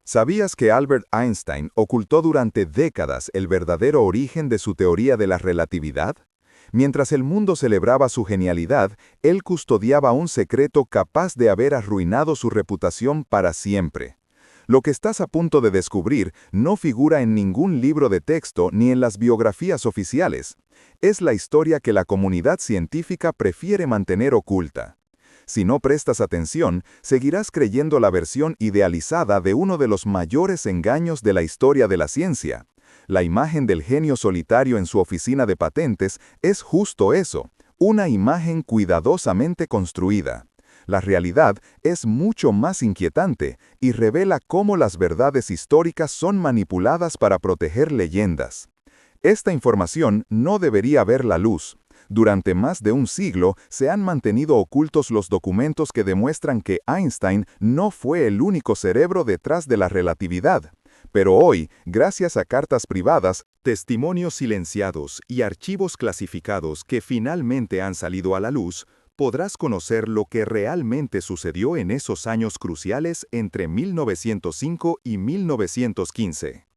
¿Sabías que Albert Einstein ocultó durante décadas el verdadero origen de su teoría de la relatividad? Mientras el mundo celebraba su genialidad, él custodiaba un secreto capaz de haber arruinado su reputación para siempre. Lo que estás a punto de descubrir no figura en ningún libro de texto ni en las biografías oficiales. Es la historia que la comunidad científica prefiere mantener oculta. Si no prestas atención, seguirás creyendo la versión idealizada de uno de los mayores engaños de la historia de la ciencia. La imagen del genio solitario en su oficina de patentes es justo eso, una imagen cuidadosamente construida. La realidad es mucho más inquietante y revela cómo las verdades históricas son manipuladas para proteger leyendas. Esta información no debería ver la luz. Durante más de un siglo se han mantenido ocultos los documentos que demuestran que Einstein no fue el único cerebro detrás de la relatividad. Pero hoy, gracias a cartas privadas, testimonios silenciados y archivos clasificados que finalmente han salido a la luz, podrás conocer lo que realmente sucedió en esos años cruciales entre 1905 y 1915.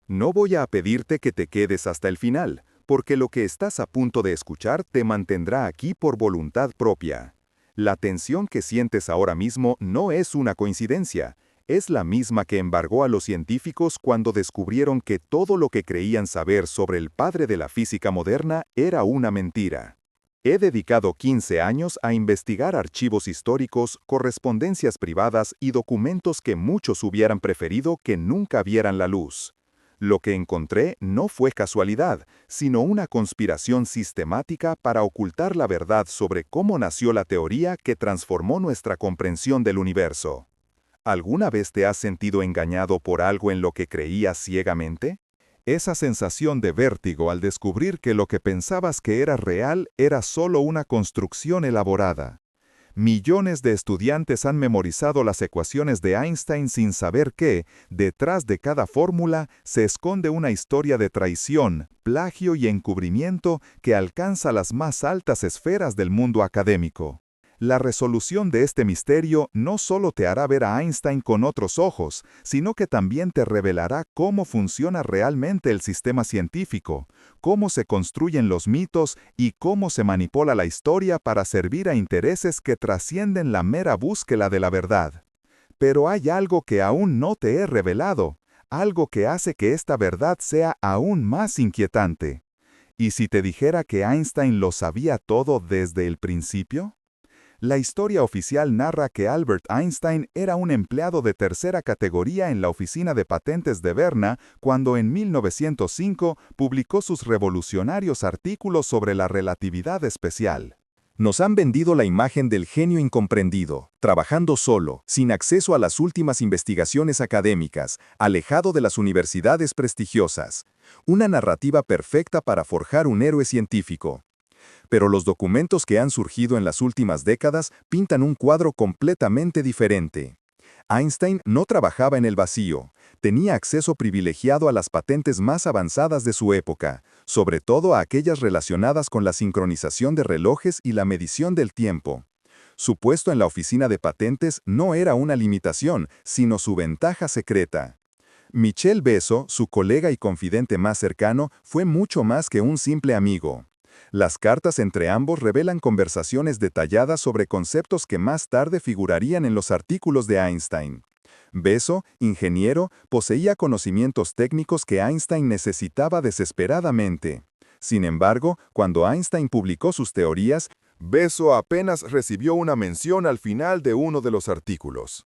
No voy a pedirte que te quedes hasta el final, porque lo que estás a punto de escuchar te mantendrá aquí por voluntad propia. La tensión que sientes ahora mismo no es una coincidencia, es la misma que embargó a los científicos cuando descubrieron que todo lo que creían saber sobre el padre de la física moderna era una mentira. He dedicado 15 años a investigar archivos históricos, correspondencias privadas y documentos que muchos hubieran preferido que nunca vieran la luz. Lo que encontré no fue casualidad, sino una conspiración sistemática para ocultar la verdad sobre cómo nació la teoría que transformó nuestra comprensión del universo. ¿Alguna vez te has sentido engañado por algo en lo que creías ciegamente? Esa sensación de vértigo al descubrir que lo que pensabas que era real era solo una construcción elaborada. Millones de estudiantes han memorizado las ecuaciones de Einstein sin saber que, detrás de cada fórmula, se esconde una historia de traición, plagio y encubrimiento que alcanza las más altas esferas del mundo académico. La resolución de este misterio no solo te hará ver a Einstein con otros ojos, sino que también te revelará cómo funciona realmente el sistema científico, cómo se construyen los mitos y cómo se manipula la historia para servir a intereses que trascienden la mera búsqueda de la verdad. Pero hay algo que aún no te he revelado, algo que hace que esta verdad sea aún más inquietante. ¿Y si te dijera que Einstein lo sabía todo desde el principio? La historia oficial narra que Albert Einstein era un empleado de tercera categoría en la oficina de patentes de Berna cuando en 1905 publicó sus revolucionarios artículos sobre la relatividad especial. Nos han vendido la imagen del genio incomprendido, trabajando solo, sin acceso a las últimas investigaciones académicas, alejado de las universidades prestigiosas. Una narrativa perfecta para forjar un héroe científico. Pero los documentos que han surgido en las últimas décadas pintan un cuadro completamente diferente. Einstein no trabajaba en el vacío, tenía acceso privilegiado a las patentes más avanzadas de su época, sobre todo a aquellas relacionadas con la sincronización de relojes y la medición del tiempo. Su puesto en la oficina de patentes no era una limitación, sino su ventaja secreta. Michel Besso, su colega y confidente más cercano, fue mucho más que un simple amigo. Las cartas entre ambos revelan conversaciones detalladas sobre conceptos que más tarde figurarían en los artículos de Einstein. Besso, ingeniero, poseía conocimientos técnicos que Einstein necesitaba desesperadamente. Sin embargo, cuando Einstein publicó sus teorías, Besso apenas recibió una mención al final de uno de los artículos.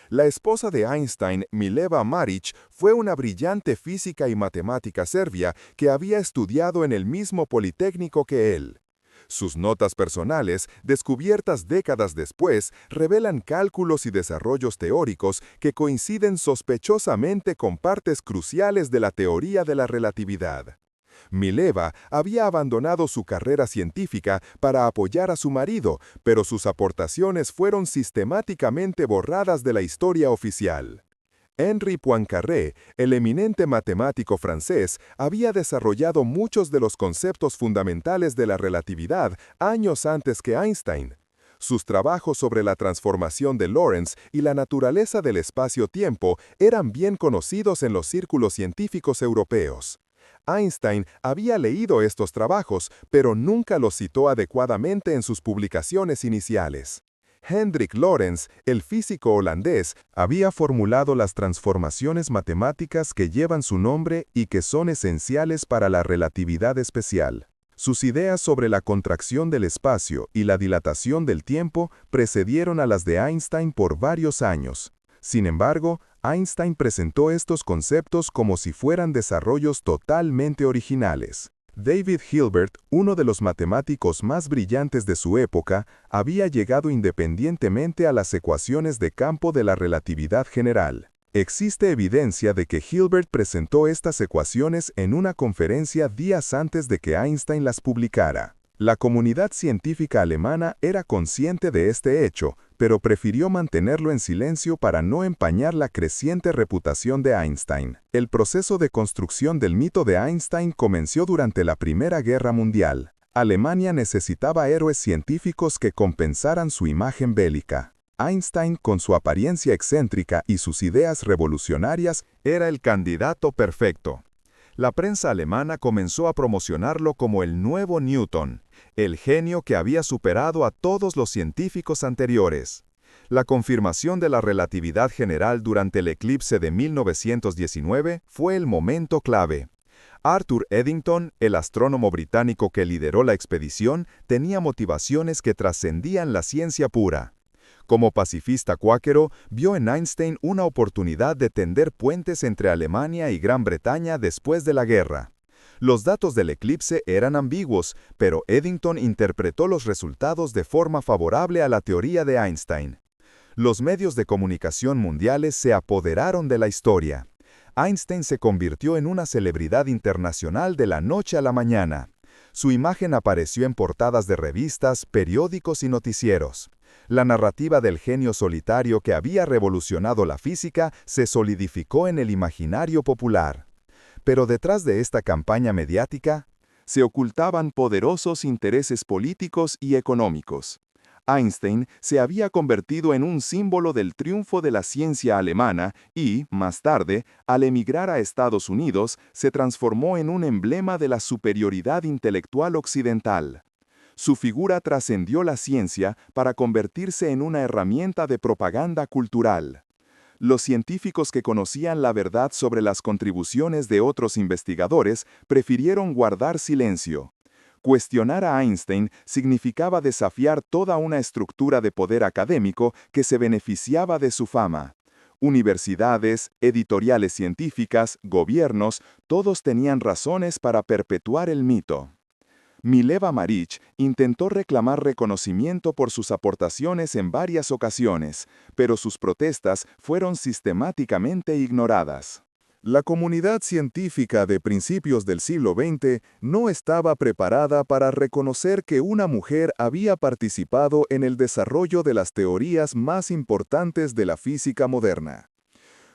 La esposa de Einstein, Mileva Marić, fue una brillante física y matemática serbia que había estudiado en el mismo Politécnico que él. Sus notas personales, descubiertas décadas después, revelan cálculos y desarrollos teóricos que coinciden sospechosamente con partes cruciales de la teoría de la relatividad. Mileva había abandonado su carrera científica para apoyar a su marido, pero sus aportaciones fueron sistemáticamente borradas de la historia oficial. Henri Poincaré, el eminente matemático francés, había desarrollado muchos de los conceptos fundamentales de la relatividad años antes que Einstein. Sus trabajos sobre la transformación de Lorentz y la naturaleza del espacio-tiempo eran bien conocidos en los círculos científicos europeos. Einstein había leído estos trabajos, pero nunca los citó adecuadamente en sus publicaciones iniciales. Hendrik Lorentz, el físico holandés, había formulado las transformaciones matemáticas que llevan su nombre y que son esenciales para la relatividad especial. Sus ideas sobre la contracción del espacio y la dilatación del tiempo precedieron a las de Einstein por varios años. Sin embargo, Einstein presentó estos conceptos como si fueran desarrollos totalmente originales. David Hilbert, uno de los matemáticos más brillantes de su época, había llegado independientemente a las ecuaciones de campo de la relatividad general. Existe evidencia de que Hilbert presentó estas ecuaciones en una conferencia días antes de que Einstein las publicara. La comunidad científica alemana era consciente de este hecho, pero prefirió mantenerlo en silencio para no empañar la creciente reputación de Einstein. El proceso de construcción del mito de Einstein comenzó durante la Primera Guerra Mundial. Alemania necesitaba héroes científicos que compensaran su imagen bélica. Einstein, con su apariencia excéntrica y sus ideas revolucionarias, era el candidato perfecto. La prensa alemana comenzó a promocionarlo como el nuevo Newton, el genio que había superado a todos los científicos anteriores. La confirmación de la relatividad general durante el eclipse de 1919 fue el momento clave. Arthur Eddington, el astrónomo británico que lideró la expedición, tenía motivaciones que trascendían la ciencia pura. Como pacifista cuáquero, vio en Einstein una oportunidad de tender puentes entre Alemania y Gran Bretaña después de la guerra. Los datos del eclipse eran ambiguos, pero Eddington interpretó los resultados de forma favorable a la teoría de Einstein. Los medios de comunicación mundiales se apoderaron de la historia. Einstein se convirtió en una celebridad internacional de la noche a la mañana. Su imagen apareció en portadas de revistas, periódicos y noticieros. La narrativa del genio solitario que había revolucionado la física se solidificó en el imaginario popular. Pero detrás de esta campaña mediática, se ocultaban poderosos intereses políticos y económicos. Einstein se había convertido en un símbolo del triunfo de la ciencia alemana y, más tarde, al emigrar a Estados Unidos, se transformó en un emblema de la superioridad intelectual occidental. Su figura trascendió la ciencia para convertirse en una herramienta de propaganda cultural. Los científicos que conocían la verdad sobre las contribuciones de otros investigadores prefirieron guardar silencio. Cuestionar a Einstein significaba desafiar toda una estructura de poder académico que se beneficiaba de su fama. Universidades, editoriales científicas, gobiernos, todos tenían razones para perpetuar el mito. Mileva Marić intentó reclamar reconocimiento por sus aportaciones en varias ocasiones, pero sus protestas fueron sistemáticamente ignoradas. La comunidad científica de principios del siglo XX no estaba preparada para reconocer que una mujer había participado en el desarrollo de las teorías más importantes de la física moderna.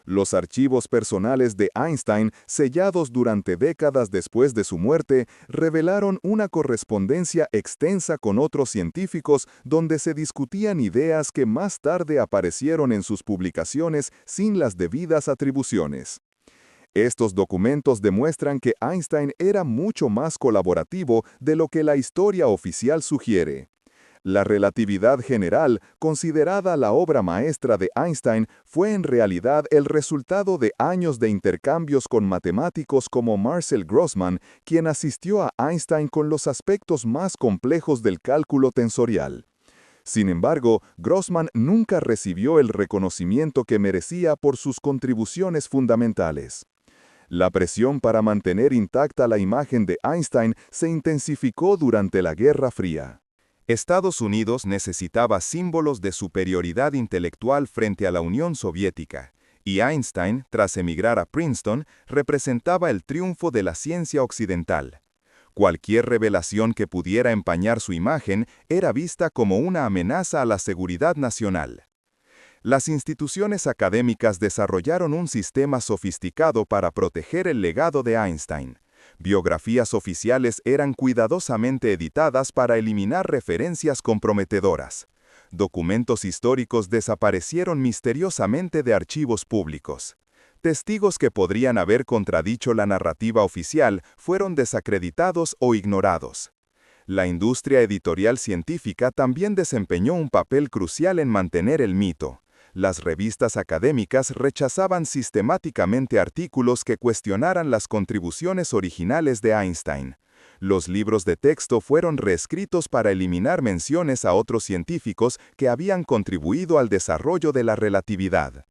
Los archivos personales de Einstein, sellados durante décadas después de su muerte, revelaron una correspondencia extensa con otros científicos donde se discutían ideas que más tarde aparecieron en sus publicaciones sin las debidas atribuciones. Estos documentos demuestran que Einstein era mucho más colaborativo de lo que la historia oficial sugiere. La relatividad general, considerada la obra maestra de Einstein, fue en realidad el resultado de años de intercambios con matemáticos como Marcel Grossmann, quien asistió a Einstein con los aspectos más complejos del cálculo tensorial. Sin embargo, Grossmann nunca recibió el reconocimiento que merecía por sus contribuciones fundamentales. La presión para mantener intacta la imagen de Einstein se intensificó durante la Guerra Fría. Estados Unidos necesitaba símbolos de superioridad intelectual frente a la Unión Soviética, y Einstein, tras emigrar a Princeton, representaba el triunfo de la ciencia occidental. Cualquier revelación que pudiera empañar su imagen era vista como una amenaza a la seguridad nacional. Las instituciones académicas desarrollaron un sistema sofisticado para proteger el legado de Einstein. Biografías oficiales eran cuidadosamente editadas para eliminar referencias comprometedoras. Documentos históricos desaparecieron misteriosamente de archivos públicos. Testigos que podrían haber contradicho la narrativa oficial fueron desacreditados o ignorados. La industria editorial científica también desempeñó un papel crucial en mantener el mito. Las revistas académicas rechazaban sistemáticamente artículos que cuestionaran las contribuciones originales de Einstein. Los libros de texto fueron reescritos para eliminar menciones a otros científicos que habían contribuido al desarrollo de la relatividad.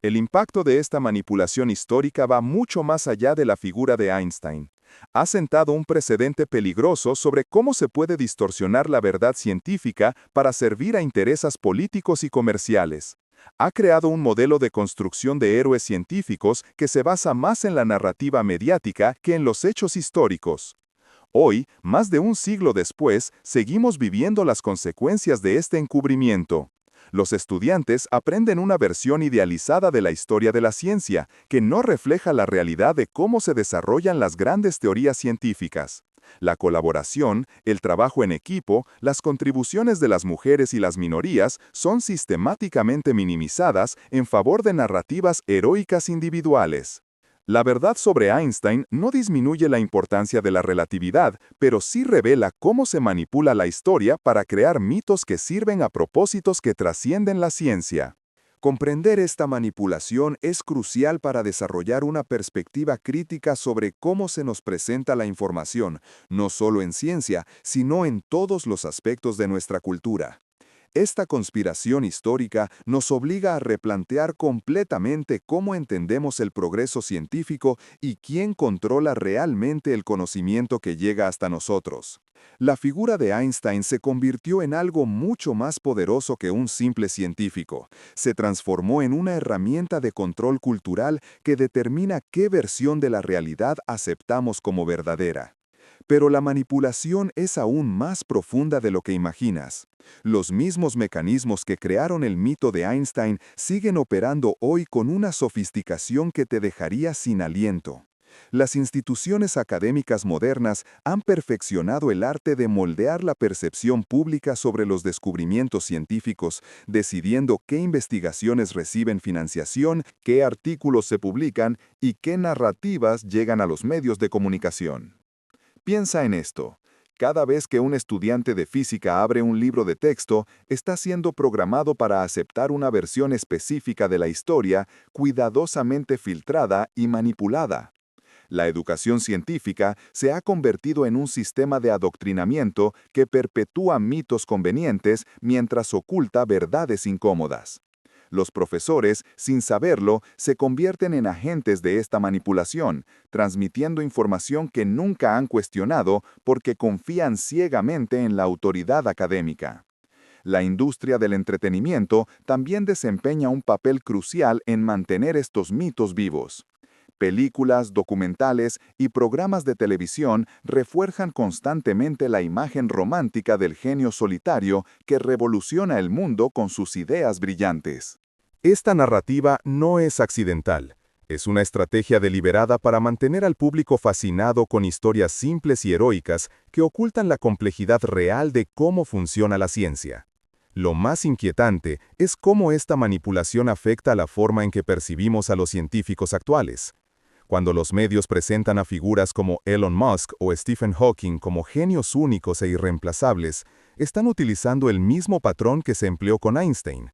El impacto de esta manipulación histórica va mucho más allá de la figura de Einstein. Ha sentado un precedente peligroso sobre cómo se puede distorsionar la verdad científica para servir a intereses políticos y comerciales. Ha creado un modelo de construcción de héroes científicos que se basa más en la narrativa mediática que en los hechos históricos. Hoy, más de un siglo después, seguimos viviendo las consecuencias de este encubrimiento. Los estudiantes aprenden una versión idealizada de la historia de la ciencia, que no refleja la realidad de cómo se desarrollan las grandes teorías científicas. La colaboración, el trabajo en equipo, las contribuciones de las mujeres y las minorías son sistemáticamente minimizadas en favor de narrativas heroicas individuales. La verdad sobre Einstein no disminuye la importancia de la relatividad, pero sí revela cómo se manipula la historia para crear mitos que sirven a propósitos que trascienden la ciencia. Comprender esta manipulación es crucial para desarrollar una perspectiva crítica sobre cómo se nos presenta la información, no solo en ciencia, sino en todos los aspectos de nuestra cultura. Esta conspiración histórica nos obliga a replantear completamente cómo entendemos el progreso científico y quién controla realmente el conocimiento que llega hasta nosotros. La figura de Einstein se convirtió en algo mucho más poderoso que un simple científico. Se transformó en una herramienta de control cultural que determina qué versión de la realidad aceptamos como verdadera. Pero la manipulación es aún más profunda de lo que imaginas. Los mismos mecanismos que crearon el mito de Einstein siguen operando hoy con una sofisticación que te dejaría sin aliento. Las instituciones académicas modernas han perfeccionado el arte de moldear la percepción pública sobre los descubrimientos científicos, decidiendo qué investigaciones reciben financiación, qué artículos se publican y qué narrativas llegan a los medios de comunicación. Piensa en esto. Cada vez que un estudiante de física abre un libro de texto, está siendo programado para aceptar una versión específica de la historia, cuidadosamente filtrada y manipulada. La educación científica se ha convertido en un sistema de adoctrinamiento que perpetúa mitos convenientes mientras oculta verdades incómodas. Los profesores, sin saberlo, se convierten en agentes de esta manipulación, transmitiendo información que nunca han cuestionado porque confían ciegamente en la autoridad académica. La industria del entretenimiento también desempeña un papel crucial en mantener estos mitos vivos. Películas, documentales y programas de televisión refuerzan constantemente la imagen romántica del genio solitario que revoluciona el mundo con sus ideas brillantes. Esta narrativa no es accidental. Es una estrategia deliberada para mantener al público fascinado con historias simples y heroicas que ocultan la complejidad real de cómo funciona la ciencia. Lo más inquietante es cómo esta manipulación afecta la forma en que percibimos a los científicos actuales. Cuando los medios presentan a figuras como Elon Musk o Stephen Hawking como genios únicos e irreemplazables, están utilizando el mismo patrón que se empleó con Einstein.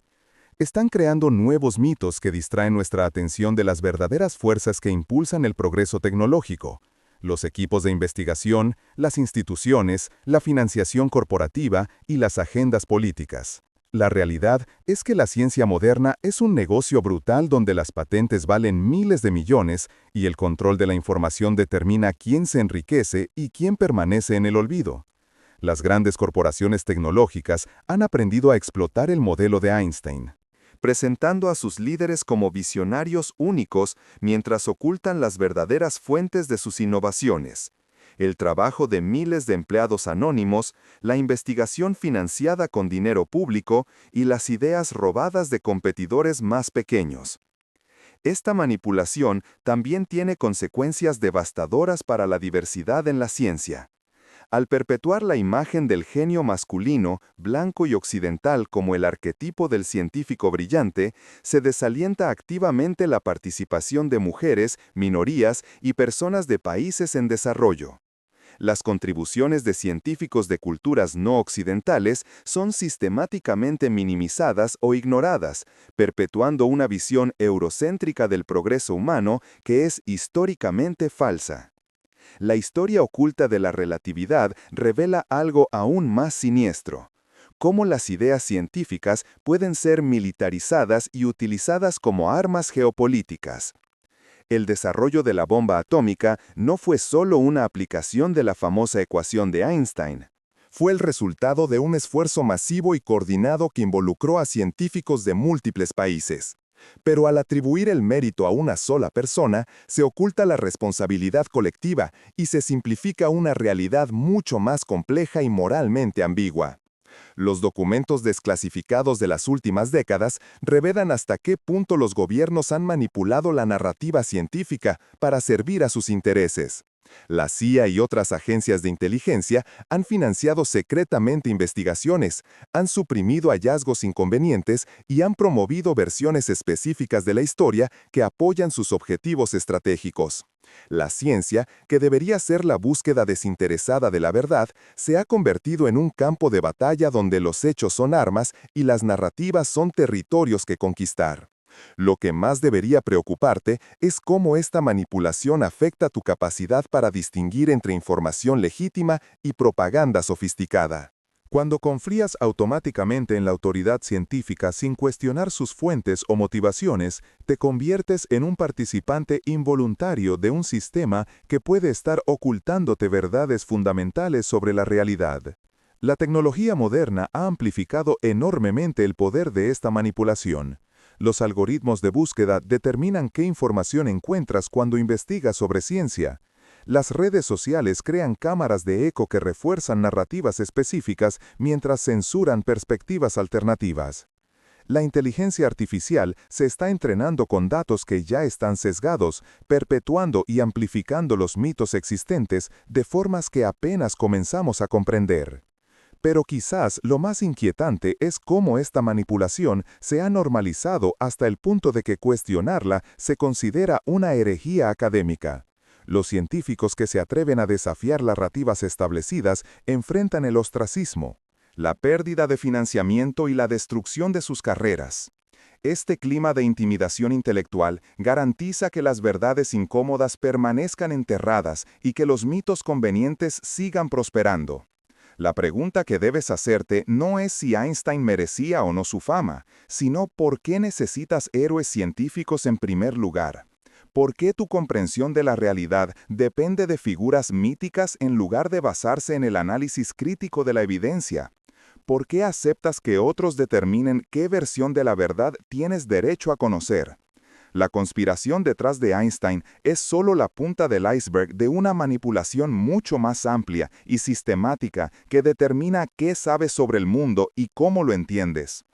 Están creando nuevos mitos que distraen nuestra atención de las verdaderas fuerzas que impulsan el progreso tecnológico: los equipos de investigación, las instituciones, la financiación corporativa y las agendas políticas. La realidad es que la ciencia moderna es un negocio brutal donde las patentes valen miles de millones y el control de la información determina quién se enriquece y quién permanece en el olvido. Las grandes corporaciones tecnológicas han aprendido a explotar el modelo de Einstein, presentando a sus líderes como visionarios únicos mientras ocultan las verdaderas fuentes de sus innovaciones: el trabajo de miles de empleados anónimos, la investigación financiada con dinero público y las ideas robadas de competidores más pequeños. Esta manipulación también tiene consecuencias devastadoras para la diversidad en la ciencia. Al perpetuar la imagen del genio masculino, blanco y occidental como el arquetipo del científico brillante, se desalienta activamente la participación de mujeres, minorías y personas de países en desarrollo. Las contribuciones de científicos de culturas no occidentales son sistemáticamente minimizadas o ignoradas, perpetuando una visión eurocéntrica del progreso humano que es históricamente falsa. La historia oculta de la relatividad revela algo aún más siniestro: cómo las ideas científicas pueden ser militarizadas y utilizadas como armas geopolíticas. El desarrollo de la bomba atómica no fue solo una aplicación de la famosa ecuación de Einstein. Fue el resultado de un esfuerzo masivo y coordinado que involucró a científicos de múltiples países. Pero al atribuir el mérito a una sola persona, se oculta la responsabilidad colectiva y se simplifica una realidad mucho más compleja y moralmente ambigua. Los documentos desclasificados de las últimas décadas revelan hasta qué punto los gobiernos han manipulado la narrativa científica para servir a sus intereses. La CIA y otras agencias de inteligencia han financiado secretamente investigaciones, han suprimido hallazgos inconvenientes y han promovido versiones específicas de la historia que apoyan sus objetivos estratégicos. La ciencia, que debería ser la búsqueda desinteresada de la verdad, se ha convertido en un campo de batalla donde los hechos son armas y las narrativas son territorios que conquistar. Lo que más debería preocuparte es cómo esta manipulación afecta tu capacidad para distinguir entre información legítima y propaganda sofisticada. Cuando confías automáticamente en la autoridad científica sin cuestionar sus fuentes o motivaciones, te conviertes en un participante involuntario de un sistema que puede estar ocultándote verdades fundamentales sobre la realidad. La tecnología moderna ha amplificado enormemente el poder de esta manipulación. Los algoritmos de búsqueda determinan qué información encuentras cuando investigas sobre ciencia. Las redes sociales crean cámaras de eco que refuerzan narrativas específicas mientras censuran perspectivas alternativas. La inteligencia artificial se está entrenando con datos que ya están sesgados, perpetuando y amplificando los mitos existentes de formas que apenas comenzamos a comprender. Pero quizás lo más inquietante es cómo esta manipulación se ha normalizado hasta el punto de que cuestionarla se considera una herejía académica. Los científicos que se atreven a desafiar narrativas establecidas enfrentan el ostracismo, la pérdida de financiamiento y la destrucción de sus carreras. Este clima de intimidación intelectual garantiza que las verdades incómodas permanezcan enterradas y que los mitos convenientes sigan prosperando. La pregunta que debes hacerte no es si Einstein merecía o no su fama, sino por qué necesitas héroes científicos en primer lugar. ¿Por qué tu comprensión de la realidad depende de figuras míticas en lugar de basarse en el análisis crítico de la evidencia? ¿Por qué aceptas que otros determinen qué versión de la verdad tienes derecho a conocer? La conspiración detrás de Einstein es solo la punta del iceberg de una manipulación mucho más amplia y sistemática que determina qué sabes sobre el mundo y cómo lo entiendes.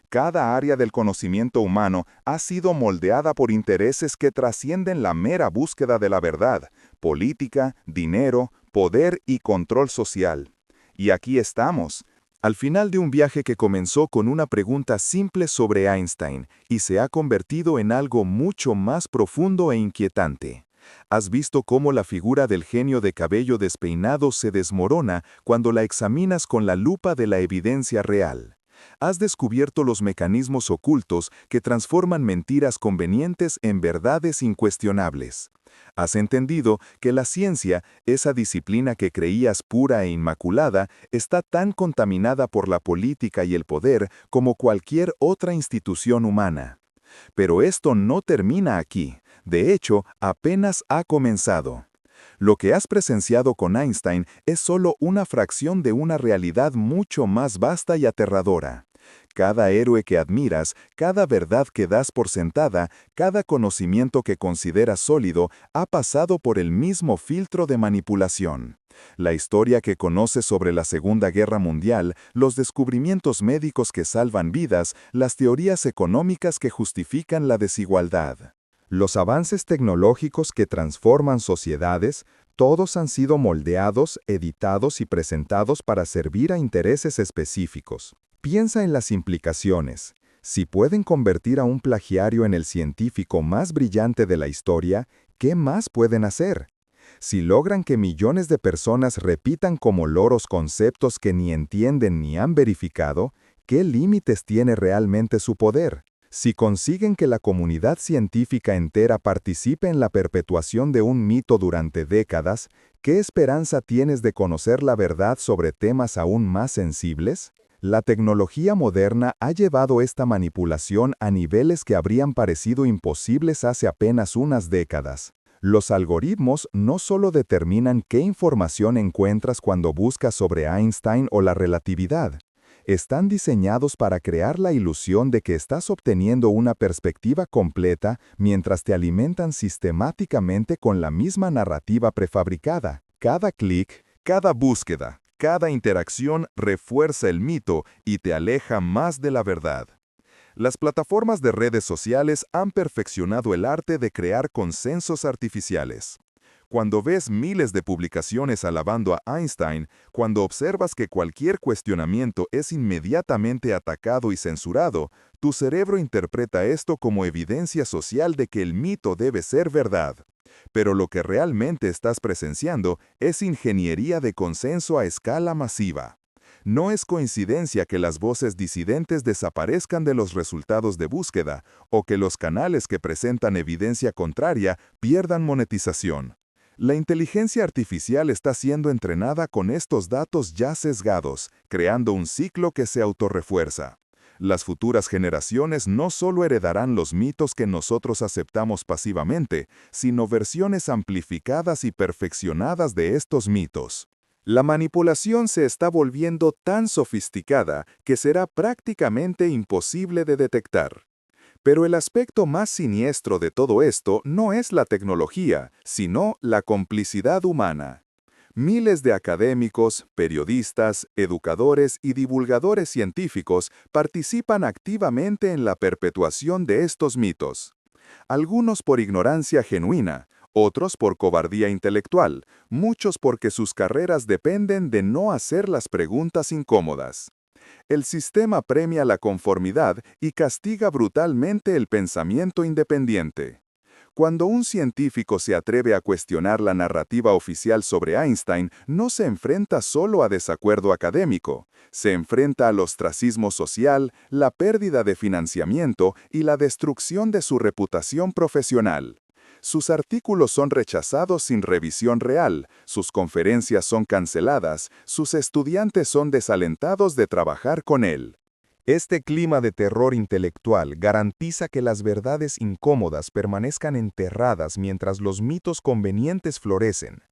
Cada área del conocimiento humano ha sido moldeada por intereses que trascienden la mera búsqueda de la verdad: política, dinero, poder y control social. Y aquí estamos, al final de un viaje que comenzó con una pregunta simple sobre Einstein y se ha convertido en algo mucho más profundo e inquietante. ¿Has visto cómo la figura del genio de cabello despeinado se desmorona cuando la examinas con la lupa de la evidencia real? Has descubierto los mecanismos ocultos que transforman mentiras convenientes en verdades incuestionables. Has entendido que la ciencia, esa disciplina que creías pura e inmaculada, está tan contaminada por la política y el poder como cualquier otra institución humana. Pero esto no termina aquí. De hecho, apenas ha comenzado. Lo que has presenciado con Einstein es solo una fracción de una realidad mucho más vasta y aterradora. Cada héroe que admiras, cada verdad que das por sentada, cada conocimiento que consideras sólido, ha pasado por el mismo filtro de manipulación. La historia que conoces sobre la Segunda Guerra Mundial, los descubrimientos médicos que salvan vidas, las teorías económicas que justifican la desigualdad. Los avances tecnológicos que transforman sociedades, Todos han sido moldeados, editados y presentados para servir a intereses específicos. Piensa en las implicaciones. Si pueden convertir a un plagiario en el científico más brillante de la historia, ¿qué más pueden hacer? Si logran que millones de personas repitan como loros conceptos que ni entienden ni han verificado, ¿qué límites tiene realmente su poder? Si consiguen que la comunidad científica entera participe en la perpetuación de un mito durante décadas, ¿qué esperanza tienes de conocer la verdad sobre temas aún más sensibles? La tecnología moderna ha llevado esta manipulación a niveles que habrían parecido imposibles hace apenas unas décadas. Los algoritmos no solo determinan qué información encuentras cuando buscas sobre Einstein o la relatividad, están diseñados para crear la ilusión de que estás obteniendo una perspectiva completa mientras te alimentan sistemáticamente con la misma narrativa prefabricada. Cada clic, cada búsqueda, cada interacción refuerza el mito y te aleja más de la verdad. Las plataformas de redes sociales han perfeccionado el arte de crear consensos artificiales. Cuando ves miles de publicaciones alabando a Einstein, cuando observas que cualquier cuestionamiento es inmediatamente atacado y censurado, tu cerebro interpreta esto como evidencia social de que el mito debe ser verdad. Pero lo que realmente estás presenciando es ingeniería de consenso a escala masiva. No es coincidencia que las voces disidentes desaparezcan de los resultados de búsqueda o que los canales que presentan evidencia contraria pierdan monetización. La inteligencia artificial está siendo entrenada con estos datos ya sesgados, creando un ciclo que se autorrefuerza. Las futuras generaciones no solo heredarán los mitos que nosotros aceptamos pasivamente, sino versiones amplificadas y perfeccionadas de estos mitos. La manipulación se está volviendo tan sofisticada que será prácticamente imposible de detectar. Pero el aspecto más siniestro de todo esto no es la tecnología, sino la complicidad humana. Miles de académicos, periodistas, educadores y divulgadores científicos participan activamente en la perpetuación de estos mitos. Algunos por ignorancia genuina, otros por cobardía intelectual, muchos porque sus carreras dependen de no hacer las preguntas incómodas. El sistema premia la conformidad y castiga brutalmente el pensamiento independiente. Cuando un científico se atreve a cuestionar la narrativa oficial sobre Einstein, no se enfrenta solo a desacuerdo académico, se enfrenta al ostracismo social, la pérdida de financiamiento y la destrucción de su reputación profesional. Sus artículos son rechazados sin revisión real, sus conferencias son canceladas, sus estudiantes son desalentados de trabajar con él. Este clima de terror intelectual garantiza que las verdades incómodas permanezcan enterradas mientras los mitos convenientes florecen.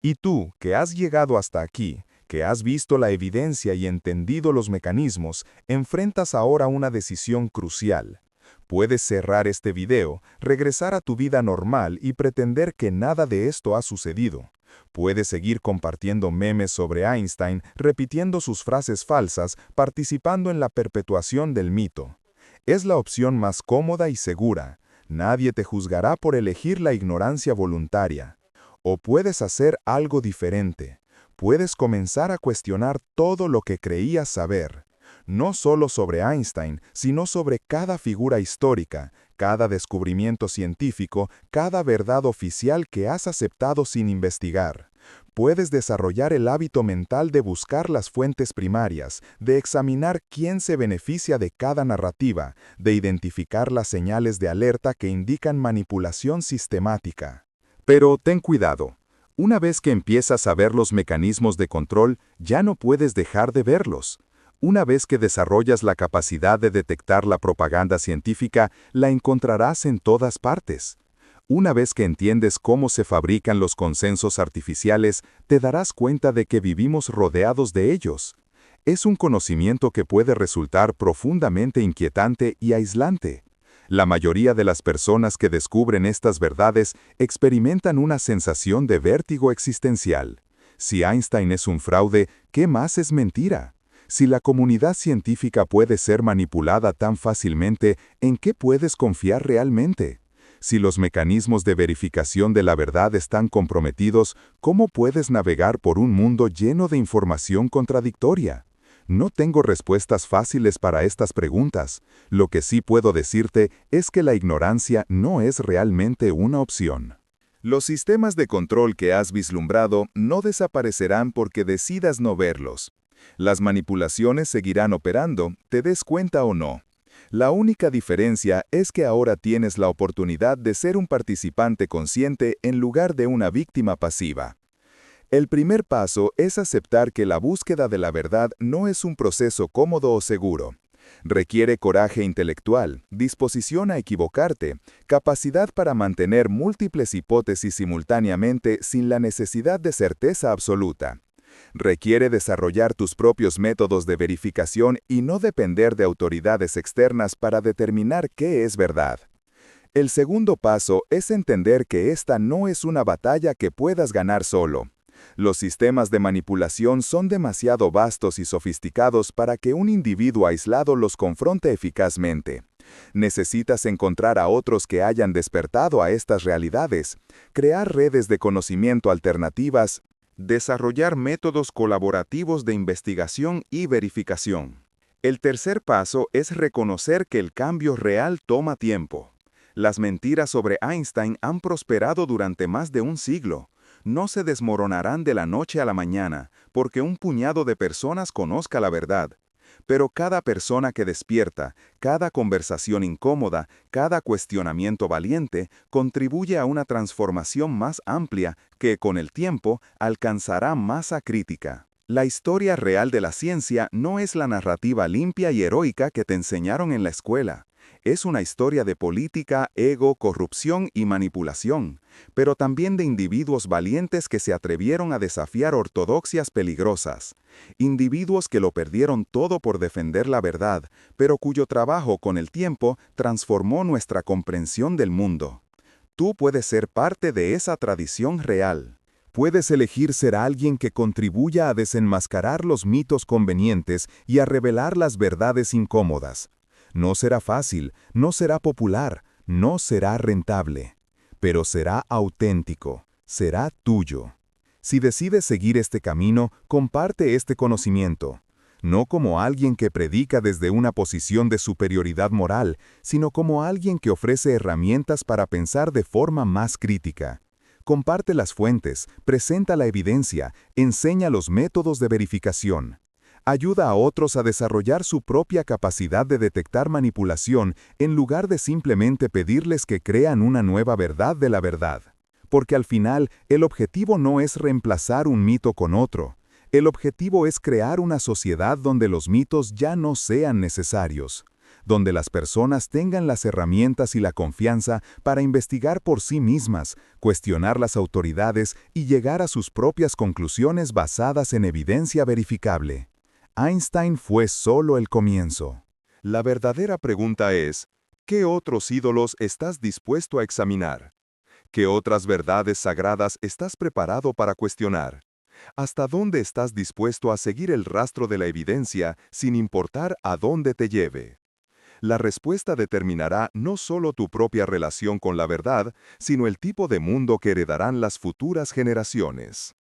Y tú, que has llegado hasta aquí, que has visto la evidencia y entendido los mecanismos, enfrentas ahora una decisión crucial. Puedes cerrar este video, regresar a tu vida normal y pretender que nada de esto ha sucedido. Puedes seguir compartiendo memes sobre Einstein, repitiendo sus frases falsas, participando en la perpetuación del mito. Es la opción más cómoda y segura. Nadie te juzgará por elegir la ignorancia voluntaria. O puedes hacer algo diferente. Puedes comenzar a cuestionar todo lo que creías saber. No solo sobre Einstein, sino sobre cada figura histórica, cada descubrimiento científico, cada verdad oficial que has aceptado sin investigar. Puedes desarrollar el hábito mental de buscar las fuentes primarias, de examinar quién se beneficia de cada narrativa, de identificar las señales de alerta que indican manipulación sistemática. Pero ten cuidado. Una vez que empiezas a ver los mecanismos de control, ya no puedes dejar de verlos. Una vez que desarrollas la capacidad de detectar la propaganda científica, la encontrarás en todas partes. Una vez que entiendes cómo se fabrican los consensos artificiales, te darás cuenta de que vivimos rodeados de ellos. Es un conocimiento que puede resultar profundamente inquietante y aislante. La mayoría de las personas que descubren estas verdades experimentan una sensación de vértigo existencial. Si Einstein es un fraude, ¿qué más es mentira? Si la comunidad científica puede ser manipulada tan fácilmente, ¿en qué puedes confiar realmente? Si los mecanismos de verificación de la verdad están comprometidos, ¿cómo puedes navegar por un mundo lleno de información contradictoria? No tengo respuestas fáciles para estas preguntas. Lo que sí puedo decirte es que la ignorancia no es realmente una opción. Los sistemas de control que has vislumbrado no desaparecerán porque decidas no verlos. Las manipulaciones seguirán operando, te des cuenta o no. La única diferencia es que ahora tienes la oportunidad de ser un participante consciente en lugar de una víctima pasiva. El primer paso es aceptar que la búsqueda de la verdad no es un proceso cómodo o seguro. Requiere coraje intelectual, disposición a equivocarte, capacidad para mantener múltiples hipótesis simultáneamente sin la necesidad de certeza absoluta. Requiere desarrollar tus propios métodos de verificación y no depender de autoridades externas para determinar qué es verdad. El segundo paso es entender que esta no es una batalla que puedas ganar solo. Los sistemas de manipulación son demasiado vastos y sofisticados para que un individuo aislado los confronte eficazmente. Necesitas encontrar a otros que hayan despertado a estas realidades, crear redes de conocimiento alternativas, desarrollar métodos colaborativos de investigación y verificación. El tercer paso es reconocer que el cambio real toma tiempo. Las mentiras sobre Einstein han prosperado durante más de un siglo. No se desmoronarán de la noche a la mañana, porque un puñado de personas conozca la verdad. Pero cada persona que despierta, cada conversación incómoda, cada cuestionamiento valiente, contribuye a una transformación más amplia que, con el tiempo, alcanzará masa crítica. La historia real de la ciencia no es la narrativa limpia y heroica que te enseñaron en la escuela. Es una historia de política, ego, corrupción y manipulación, pero también de individuos valientes que se atrevieron a desafiar ortodoxias peligrosas. Individuos que lo perdieron todo por defender la verdad, pero cuyo trabajo con el tiempo transformó nuestra comprensión del mundo. Tú puedes ser parte de esa tradición real. Puedes elegir ser alguien que contribuya a desenmascarar los mitos convenientes y a revelar las verdades incómodas. No será fácil, no será popular, no será rentable, pero será auténtico, será tuyo. Si decides seguir este camino, comparte este conocimiento, no como alguien que predica desde una posición de superioridad moral, sino como alguien que ofrece herramientas para pensar de forma más crítica. Comparte las fuentes, presenta la evidencia, enseña los métodos de verificación. Ayuda a otros a desarrollar su propia capacidad de detectar manipulación en lugar de simplemente pedirles que crean una nueva verdad de la verdad. Porque al final, el objetivo no es reemplazar un mito con otro. El objetivo es crear una sociedad donde los mitos ya no sean necesarios, donde las personas tengan las herramientas y la confianza para investigar por sí mismas, cuestionar las autoridades y llegar a sus propias conclusiones basadas en evidencia verificable. Einstein fue solo el comienzo. La verdadera pregunta es, ¿qué otros ídolos estás dispuesto a examinar? ¿Qué otras verdades sagradas estás preparado para cuestionar? ¿Hasta dónde estás dispuesto a seguir el rastro de la evidencia sin importar a dónde te lleve? La respuesta determinará no solo tu propia relación con la verdad, sino el tipo de mundo que heredarán las futuras generaciones.